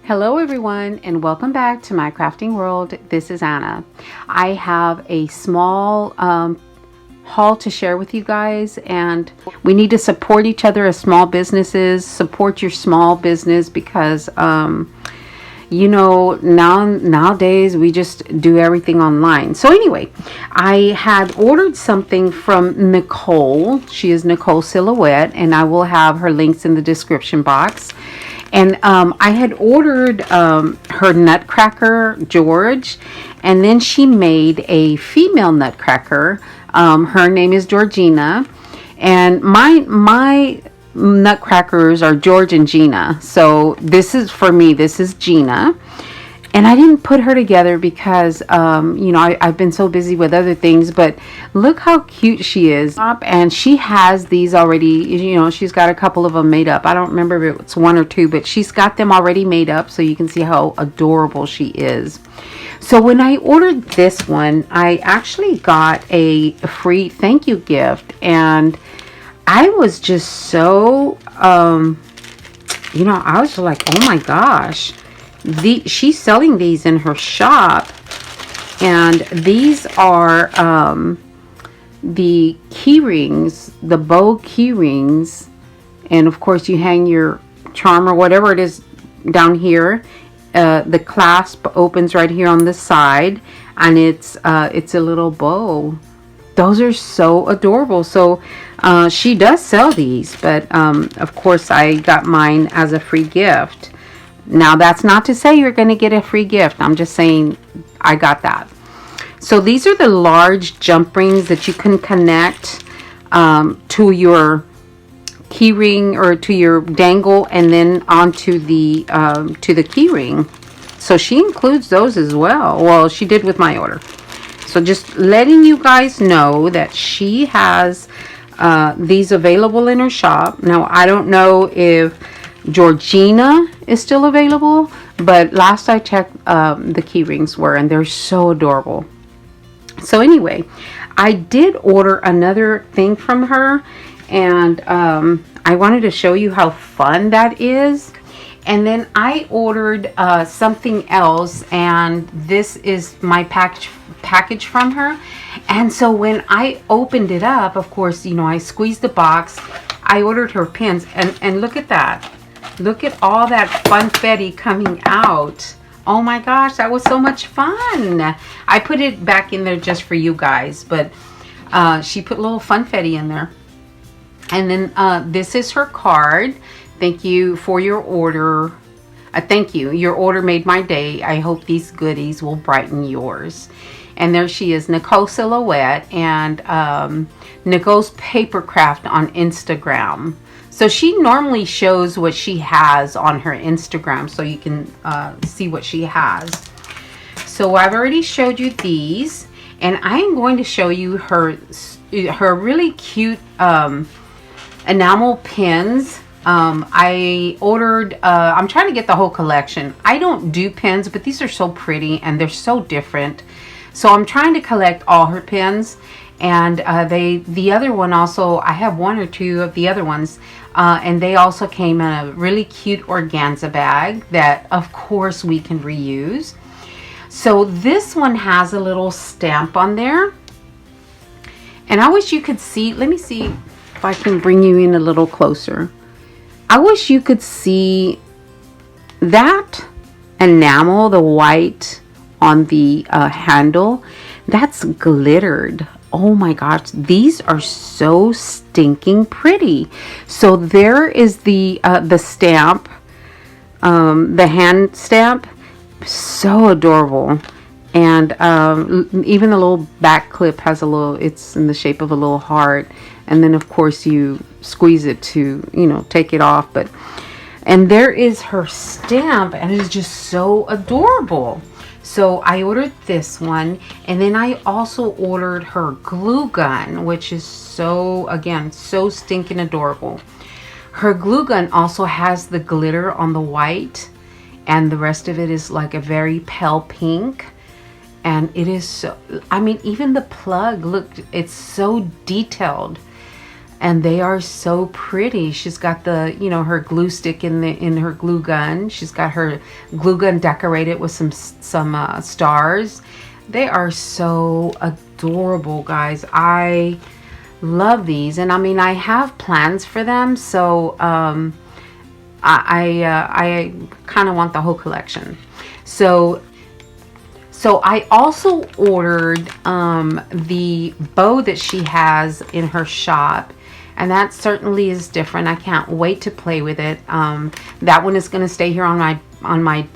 Hello everyone and welcome back to my crafting world. This is Anna. I have a small haul to share with you guys, and we need to support each other as small businesses. Support your small business because you know, nowadays we just do everything online. So anyway, I had ordered something from Nicole. She is Nicole Silhouette, and I will have her links in the description box. And I had ordered her Nutcracker George, and then she made a female Nutcracker. Her name is Georgina, and my Nutcrackers are George and Gina. So this is, for me, this is Gina. And I didn't put her together because, you know, I've been so busy with other things. But look how cute she is. And she has these already, you know, she's got a couple of them made up. I don't remember if it's one or two, but she's got them already made up. So you can see how adorable she is. So when I ordered this one, I actually got a free thank you gift. And I was just so, you know, I was like, oh my gosh. She's selling these in her shop, and these are the key rings, the bow key rings, and of course you hang your charm or whatever it is down here. The clasp opens right here on the side, and it's a little bow. Those are so adorable. So she does sell these, but of course I got mine as a free gift. Now, that's not to say you're going to get a free gift. I'm just saying I got that. So these are the large jump rings that you can connect to your key ring or to your dangle, and then onto the key ring. So she includes those as well. Well, she did with my order. So just letting you guys know that she has these available in her shop. Now, I don't know if Georgina is still available, but last I checked, the key rings were, and they're so adorable. So anyway, I did order another thing from her, and I wanted to show you how fun that is. And then I ordered something else, and this is my package from her. And so when I opened it up, of course, you know, I squeezed the box. I ordered her pins, and look at that. Look at all that funfetti coming out. Oh my gosh, that was so much fun. I put it back in there just for you guys, but she put a little funfetti in there. And then this is her card. Thank you for your order. Thank you. Your order made my day. I hope these goodies will brighten yours. And there she is, Nicole Silhouette, and Nicolespapercrafts on Instagram. So she normally shows what she has on her Instagram, so you can see what she has. So I've already showed you these, and I am going to show you her really cute enamel pins. I ordered, I'm trying to get the whole collection. I don't do pins, but these are so pretty and they're so different. So I'm trying to collect all her pins. And the other one also, I have one or two of the other ones, and they also came in a really cute organza bag that of course we can reuse. So this one has a little stamp on there, and I wish you could see, let me see if I can bring you in a little closer. I wish you could see that enamel, the white on the handle, that's glittered. Oh my gosh, these are so stinking pretty. So there is the stamp, the hand stamp, so adorable. And even the little back clip has a little, it's in the shape of a little heart. And then of course you squeeze it to, you know, take it off. But, and there is her stamp, and it is just so adorable. So I ordered this one, and then I also ordered her glue gun, which is so, again, so stinking adorable. Her glue gun also has the glitter on the white, and the rest of it is like a very pale pink. And it is so, I mean, even the plug, look, it's so detailed. and they are so pretty. She's got the, you know, her glue stick in her glue gun. She's got her glue gun decorated with some stars. They are so adorable, guys. I love these, and I mean, I have plans for them, so I kind of want the whole collection. So I also ordered the bow that she has in her shop, and that certainly is different. I can't wait to play with it. That one is going to stay here on my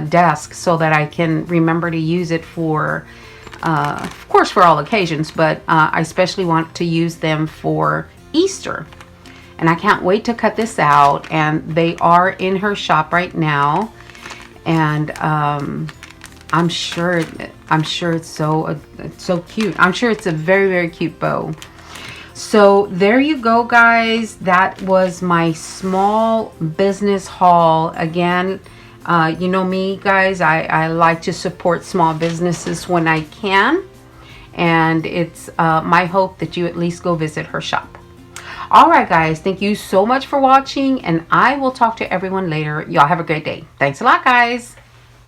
desk so that I can remember to use it for, of course, for all occasions, but I especially want to use them for Easter. And I can't wait to cut this out, and they are in her shop right now, and I'm sure it's so cute. I'm sure it's a very, very cute bow. So there you go, guys. That was my small business haul. Again, you know me, guys. I like to support small businesses when I can, and it's my hope that you at least go visit her shop. All right, guys. Thank you so much for watching, and I will talk to everyone later. Y'all have a great day. Thanks a lot, guys.